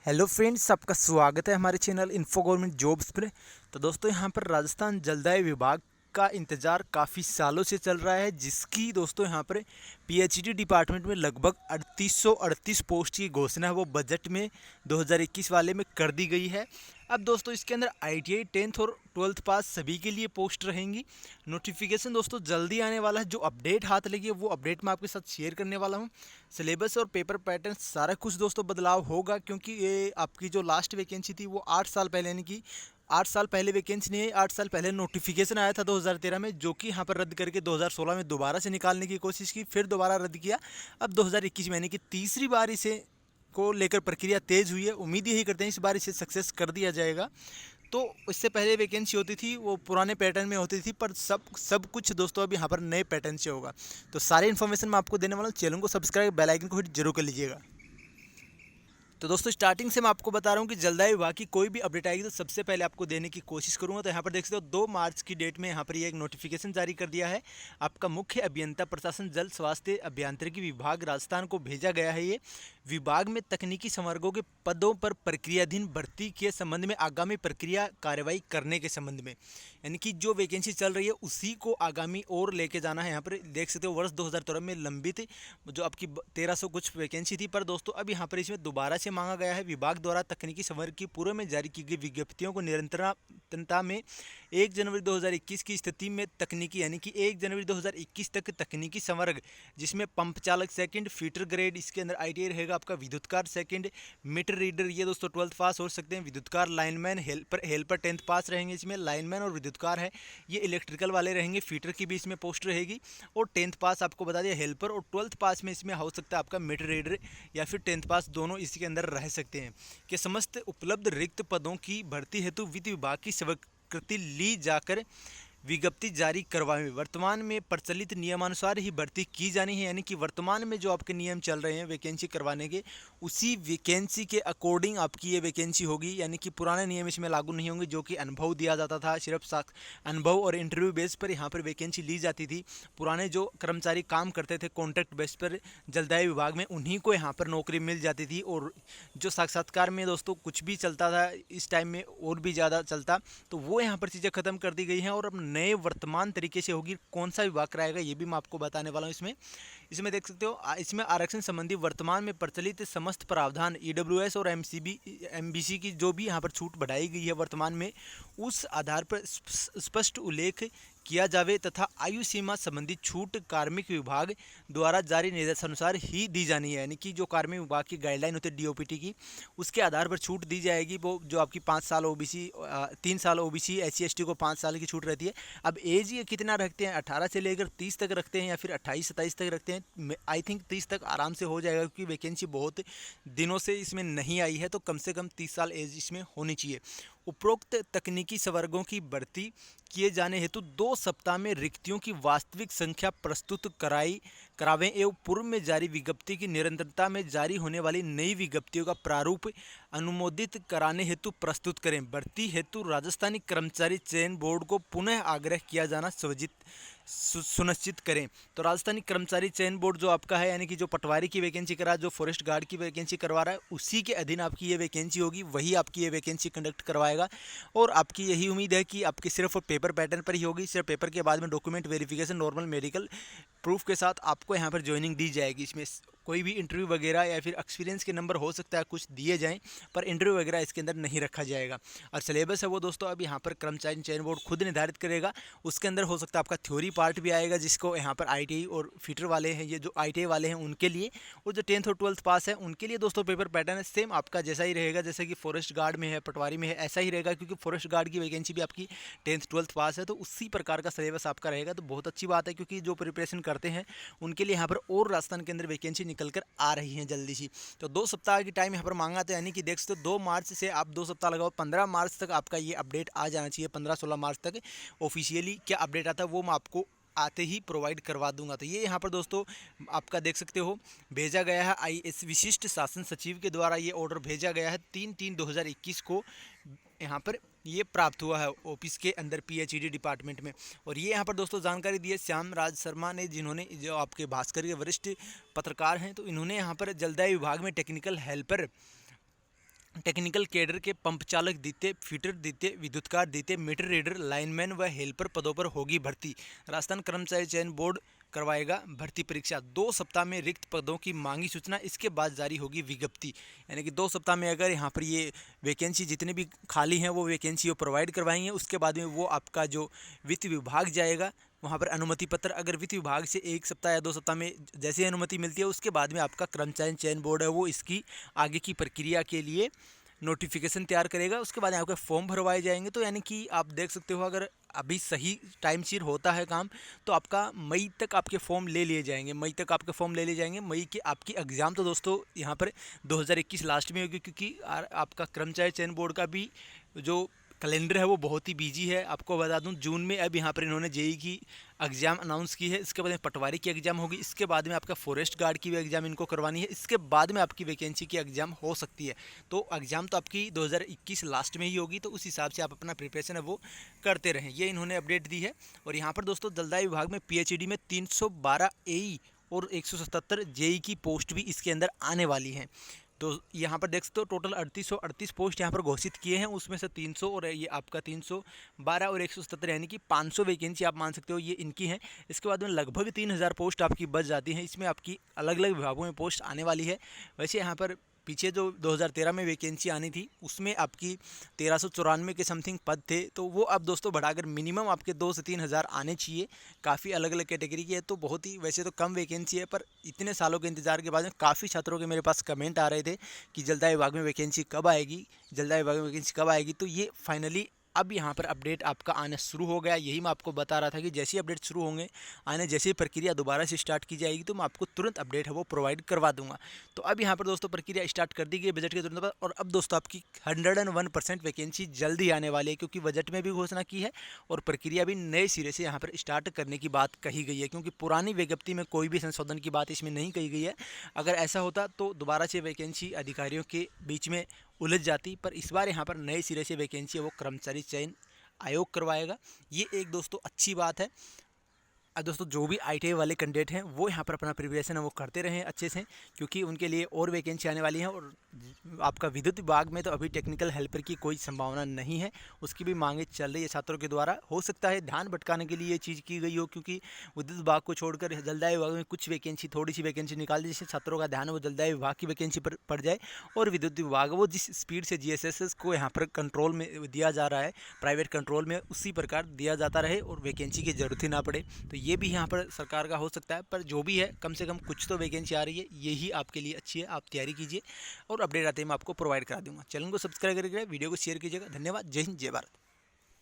Hello friends, आपका स्वागत है हमारे चैनल इन्फो गवर्नमेंट जॉब्स पर। तो दोस्तों यहाँ पर राजस्थान जलदाय विभाग का इंतज़ार काफ़ी सालों से चल रहा है, जिसकी दोस्तों यहाँ पर पीएचडी डिपार्टमेंट में लगभग 3838 पोस्ट की घोषणा है वो बजट में 2021 वाले में कर दी गई है। अब दोस्तों इसके अंदर आईटीआई 10th और 12th पास सभी के लिए पोस्ट रहेंगी। नोटिफिकेशन दोस्तों जल्दी आने वाला है। जो अपडेट हाथ लगी है वो अपडेट मैं आपके साथ शेयर करने वाला हूँ। सिलेबस और पेपर पैटर्न सारा कुछ दोस्तों बदलाव होगा, क्योंकि ये आपकी जो लास्ट वैकेंसी थी वो 8 साल पहले, यानी कि 8 साल पहले वैकेंसी नहीं है, 8 साल पहले नोटिफिकेशन आया था 2013 में, जो कि यहाँ पर रद्द करके 2016 में दोबारा से निकालने की कोशिश की, फिर दोबारा रद्द किया। अब 2021 में यानी कि तीसरी बार इसे को लेकर प्रक्रिया तेज हुई है। उम्मीद यही करते हैं इस बार इसे सक्सेस कर दिया जाएगा। तो इससे पहले वैकेंसी होती थी वो पुराने पैटर्न में होती थी, पर सब कुछ दोस्तों अब यहाँ पर नए पैटर्न से होगा। तो सारी इन्फॉर्मेशन मैं आपको देने वाला हूँ। चैनल को सब्सक्राइब, बेल आइकन को हिट जरूर कर लीजिएगा। तो दोस्तों स्टार्टिंग से मैं आपको बता रहा हूँ कि जलदाय विभाग की कोई भी अपडेट आएगी तो सबसे पहले आपको देने की कोशिश करूँगा। तो यहाँ पर देख सकते हो 2 मार्च की डेट में यहाँ पर ये एक नोटिफिकेशन जारी कर दिया है। आपका मुख्य अभियंता प्रशासन जल स्वास्थ्य अभियांत्रिकी विभाग राजस्थान को भेजा गया है। ये विभाग में तकनीकी संवर्गों के पदों पर प्रक्रियाधीन भर्ती के संबंध में आगामी प्रक्रिया कार्रवाई करने के संबंध में, यानी कि जो वैकेंसी चल रही है उसी को आगामी और लेके जाना है। यहाँ पर देख सकते हो वर्ष 2013 में लंबित जो आपकी 1300 कुछ वैकेंसी थी, पर दोस्तों अब यहाँ पर इसमें दोबारा से मांगा गया है। विभाग द्वारा तकनीकी संवर्ग की पूर्व में जारी की गई विज्ञप्तियों को निरंतरता में 1 जनवरी 2021 की स्थिति में तकनीकी, यानी कि 1 जनवरी 2021 तक तकनीकी संवर्ग जिसमें पंप चालक सेकंड, फीटर ग्रेड, इसके अंदर आईटीआई रहेगा आपका, विद्युतकार सेकंड, मीटर रीडर ये दोस्तों 12th पास हो सकते हैं, विद्युतकार, लाइनमैन, हेल्पर 10th पास रहेंगे। इसमें लाइनमैन और विद्युतकार है ये इलेक्ट्रिकल वाले रहेंगे। फीटर की भी इसमें पोस्ट रहेगी और 10th पास आपको बता दिया हेल्पर, और 12th पास में इसमें हो सकता है आपका मीटर रीडर या फिर 10th पास, दोनों इसके अंदर रह सकते हैं। कि समस्त उपलब्ध रिक्त पदों की भर्ती हेतु वित्त विभाग की स्वीकृति ली जाकर विज्ञप्ति जारी करवाएं। वर्तमान में प्रचलित नियमानुसार ही भर्ती की जानी है, यानी कि वर्तमान में जो आपके नियम चल रहे हैं वैकेंसी करवाने के, उसी वैकेंसी के अकॉर्डिंग आपकी ये वैकेंसी होगी। यानी कि पुराने नियम इसमें लागू नहीं होंगे, जो कि अनुभव दिया जाता था, सिर्फ अनुभव और इंटरव्यू बेस पर यहाँ पर वैकेंसी ली जाती थी। पुराने जो कर्मचारी काम करते थे कॉन्ट्रैक्ट बेस पर जलदाय विभाग में, उन्हीं को यहाँ पर नौकरी मिल जाती थी। और जो साक्षात्कार में दोस्तों कुछ भी चलता था इस टाइम में और भी ज़्यादा चलता, तो वो यहाँ पर चीज़ें खत्म कर दी गई हैं और अब नए वर्तमान तरीके से होगी। कौन सा विभाग कराएगा ये भी मैं आपको बताने वाला हूँ। इसमें देख सकते हो इसमें आरक्षण संबंधी वर्तमान में प्रचलित समस्त प्रावधान ईडब्ल्यूएस और एमबीसी की जो भी यहाँ पर छूट बढ़ाई गई है वर्तमान में, उस आधार पर स्पष्ट उल्लेख किया जावे तथा आयु सीमा संबंधी छूट कार्मिक विभाग द्वारा जारी निर्देशानुसार ही दी जानी है। यानी कि जो कार्मिक विभाग की गाइडलाइन होती है डीओपीटी की, उसके आधार पर छूट दी जाएगी। वो जो आपकी 5 साल ओबीसी, 3 साल ओबीसी, एससी एसटी को 5 साल की छूट रहती है। अब एज ये कितना रखते हैं, 18 से लेकर 30 तक रखते हैं या फिर 28-27 तक रखते हैं। आई थिंक 30 तक आराम से हो जाएगा, क्योंकि वैकेंसी बहुत दिनों से इसमें नहीं आई है, तो कम से कम 30 साल एज इसमें होनी चाहिए। उपरोक्त तकनीकी संवर्गों की भर्ती किए जाने हेतु 2 सप्ताह में रिक्तियों की वास्तविक संख्या प्रस्तुत करावें एवं पूर्व में जारी विज्ञप्ति की निरंतरता में जारी होने वाली नई विज्ञप्तियों का प्रारूप अनुमोदित कराने हेतु प्रस्तुत करें। भर्ती हेतु राजस्थानी कर्मचारी चयन बोर्ड को पुनः आग्रह किया जाना सुनिश्चित करें। तो राजस्थानी कर्मचारी चयन बोर्ड जो आपका है, यानी कि जो पटवारी की वैकेंसी करा, जो फॉरेस्ट गार्ड की वैकेंसी करवा रहा है, उसी के अधीन आपकी ये वैकेंसी होगी, वही आपकी ये वैकेंसी कंडक्ट करवाएगा। और आपकी यही उम्मीद है कि आपकी सिर्फ पेपर पैटर्न पर ही होगी। सिर्फ पेपर के बाद में document verification, normal medical proof के साथ आपको यहाँ पर ज्वाइनिंग दी जाएगी। इसमें कोई भी इंटरव्यू वगैरह या फिर एक्सपीरियंस के नंबर हो सकता है कुछ दिए जाएं, पर इंटरव्यू वगैरह इसके अंदर नहीं रखा जाएगा। और सिलेबस है वो दोस्तों अब यहाँ पर कर्मचारी चयन बोर्ड खुद निर्धारित करेगा। उसके अंदर हो सकता है आपका थ्योरी पार्ट भी आएगा, जिसको यहाँ पर आईटीआई और फीटर वाले हैं, ये जो आईटीआई वाले हैं उनके लिए, और जो 10th और 12th पास है उनके लिए दोस्तों पेपर पैटर्न है सेम आपका जैसा ही रहेगा, जैसे कि फॉरेस्ट गार्ड में है, पटवारी में है, ऐसा ही रहेगा। क्योंकि फॉरेस्ट गार्ड की वैकेंसी भी आपकी 10th 12th पास है, तो उसी प्रकार का सिलेबस आपका रहेगा। तो बहुत अच्छी बात है, क्योंकि जो प्रिपरेशन करते हैं उनके लिए यहाँ पर और राजस्थान के अंदर वैकेंसी निकल कर आ रही है जल्दी सी। तो 2 सप्ताह की टाइम यहाँ पर मांगा था, यानी कि देख सकते हो 2 मार्च से आप 2 सप्ताह लगाओ, 15 मार्च तक आपका ये अपडेट आ जाना चाहिए। 15-16 मार्च तक ऑफिशियली क्या अपडेट आता है वो मैं आपको आते ही प्रोवाइड करवा दूंगा। तो ये यहाँ पर दोस्तों आपका देख सकते हो भेजा गया है आईएएस विशिष्ट शासन सचिव के द्वारा ये ऑर्डर भेजा गया है 3/3/2021 को। यहाँ पर ये प्राप्त हुआ है ऑफिस के अंदर पीएचडी डिपार्टमेंट में। और ये यहाँ पर दोस्तों जानकारी दी है श्याम राज शर्मा ने, जिन्होंने जो आपके भास्कर के वरिष्ठ पत्रकार हैं, तो इन्होंने यहाँ पर जलदाय विभाग में टेक्निकल हेल्पर टेक्निकल कैडर के पंप चालक द्वितीय, फिटर द्वितीय, विद्युतकार द्वितीय, मीटर रीडर, लाइनमैन व हेल्पर पदों पर होगी भर्ती। राजस्थान कर्मचारी चयन बोर्ड करवाएगा भर्ती परीक्षा। 2 सप्ताह में रिक्त पदों की मांगी सूचना, इसके बाद जारी होगी विज्ञप्ति। यानी कि 2 सप्ताह में अगर यहाँ पर ये वैकेंसी जितने भी खाली हैं वो वैकेंसी वो प्रोवाइड करवाएंगे। उसके बाद में वो आपका जो वित्त विभाग जाएगा वहाँ पर अनुमति पत्र, अगर वित्त विभाग से 1 सप्ताह या 2 सप्ताह में जैसे अनुमति मिलती है उसके बाद में आपका कर्मचारी चयन बोर्ड है वो इसकी आगे की प्रक्रिया के लिए नोटिफिकेशन तैयार करेगा। उसके बाद आपके फॉर्म भरवाए जाएंगे। तो यानी कि आप देख सकते हो अगर अभी सही टाइम सिर होता है काम तो आपका मई तक आपके फॉर्म ले लिए जाएंगे। मई के आपकी एग्ज़ाम तो दोस्तों यहाँ पर 2021 लास्ट में होगी, क्योंकि आपका कर्मचारी चयन बोर्ड का भी जो कैलेंडर है वो बहुत ही बिजी है। आपको बता दूं जून में अब यहाँ पर इन्होंने जेई की एग्ज़ाम अनाउंस की है। इसके बाद में पटवारी की एग्ज़ाम होगी। इसके बाद में आपका फॉरेस्ट गार्ड की भी एग्ज़ाम इनको करवानी है। इसके बाद में आपकी वैकेंसी की एग्ज़ाम हो सकती है। तो एग्ज़ाम तो आपकी 2021 लास्ट में ही होगी। तो उस हिसाब से आप अपना प्रिपरेशन है वो करते रहें, ये इन्होंने अपडेट दी है। और यहाँ पर दोस्तों जलदाय विभाग में पीएचईडी में 312 एई और 177 जेई की पोस्ट भी इसके अंदर आने वाली हैं। तो यहाँ पर देख सकते हो टोटल 3838 पोस्ट यहाँ पर घोषित किए हैं। उसमें से 300 और ये आपका 312 और 177 यानी कि 500 वैकेंसी आप मान सकते हो ये इनकी हैं। इसके बाद में लगभग 3000 पोस्ट आपकी बच जाती हैं। इसमें आपकी अलग अलग विभागों में पोस्ट आने वाली है। वैसे यहाँ पर पीछे जो 2013 में वैकेंसी आनी थी उसमें आपकी 1394 के समथिंग पद थे। तो वो अब दोस्तों बढ़ाकर मिनिमम आपके 2 से 3 हज़ार आने चाहिए। काफ़ी अलग अलग कैटेगरी की है तो बहुत ही वैसे तो कम वैकेंसी है, पर इतने सालों के इंतजार के बाद में काफ़ी छात्रों के मेरे पास कमेंट आ रहे थे कि जलदाय विभाग में वैकेंसी कब आएगी, जलदाय विभाग में वैकेंसी कब आएगी। तो ये फाइनली अब यहाँ पर अपडेट आपका आना शुरू हो गया। यही मैं आपको बता रहा था कि जैसे ही अपडेट शुरू होंगे आने, जैसे ही प्रक्रिया दोबारा से स्टार्ट की जाएगी तो मैं आपको तुरंत अपडेट है वो प्रोवाइड करवा दूंगा। तो अब यहाँ पर दोस्तों प्रक्रिया स्टार्ट कर दी गई बजट के तुरंत बाद। और अब दोस्तों आपकी 101% वैकेंसी जल्दी आने वाली है, क्योंकि बजट में भी घोषणा की है और प्रक्रिया भी नए सिरे से यहाँ पर स्टार्ट करने की बात कही गई है। क्योंकि पुरानी विज्ञप्ति में कोई भी संशोधन की बात इसमें नहीं कही गई है। अगर ऐसा होता तो दोबारा से वैकेंसी अधिकारियों के बीच में उलझ जाती, पर इस बार यहाँ पर नए सिरे से वैकेंसी है वो कर्मचारी चयन आयोग करवाएगा। ये एक दोस्तों अच्छी बात है। अब दोस्तों जो भी ITI वाले कैंडिडेट हैं वो यहाँ पर अपना प्रिपरेशन है वो करते रहें अच्छे से, क्योंकि उनके लिए और वैकेंसी आने वाली है। और आपका विद्युत विभाग में तो अभी टेक्निकल हेल्पर की कोई संभावना नहीं है, उसकी भी मांगे चल रही है छात्रों के द्वारा। हो सकता है ध्यान भटकाने के लिए ये चीज़ की गई हो, क्योंकि विद्युत विभाग को छोड़कर जलदाय विभाग में कुछ वैकेंसी, थोड़ी सी वैकेंसी निकाल दी, जिससे छात्रों का ध्यान वो जलदाय विभाग की वैकेंसी पर पड़ जाए। और विद्युत विभाग वो जिस स्पीड से GSS को यहाँ पर कंट्रोल में दिया जा रहा है, प्राइवेट कंट्रोल में, उसी प्रकार दिया जाता रहे और वैकेंसी की ज़रूरत ही ना पड़े। तो ये भी यहाँ पर सरकार का हो सकता है, पर जो भी है कम से कम कुछ तो वैकेंसी आ रही है, यही आपके लिए अच्छी है। आप तैयारी कीजिए और अपडेट आते ही मैं आपको प्रोवाइड करा दूंगा। चैनल को सब्सक्राइब करके वीडियो को शेयर कीजिएगा। धन्यवाद। जय हिंद, जय भारत।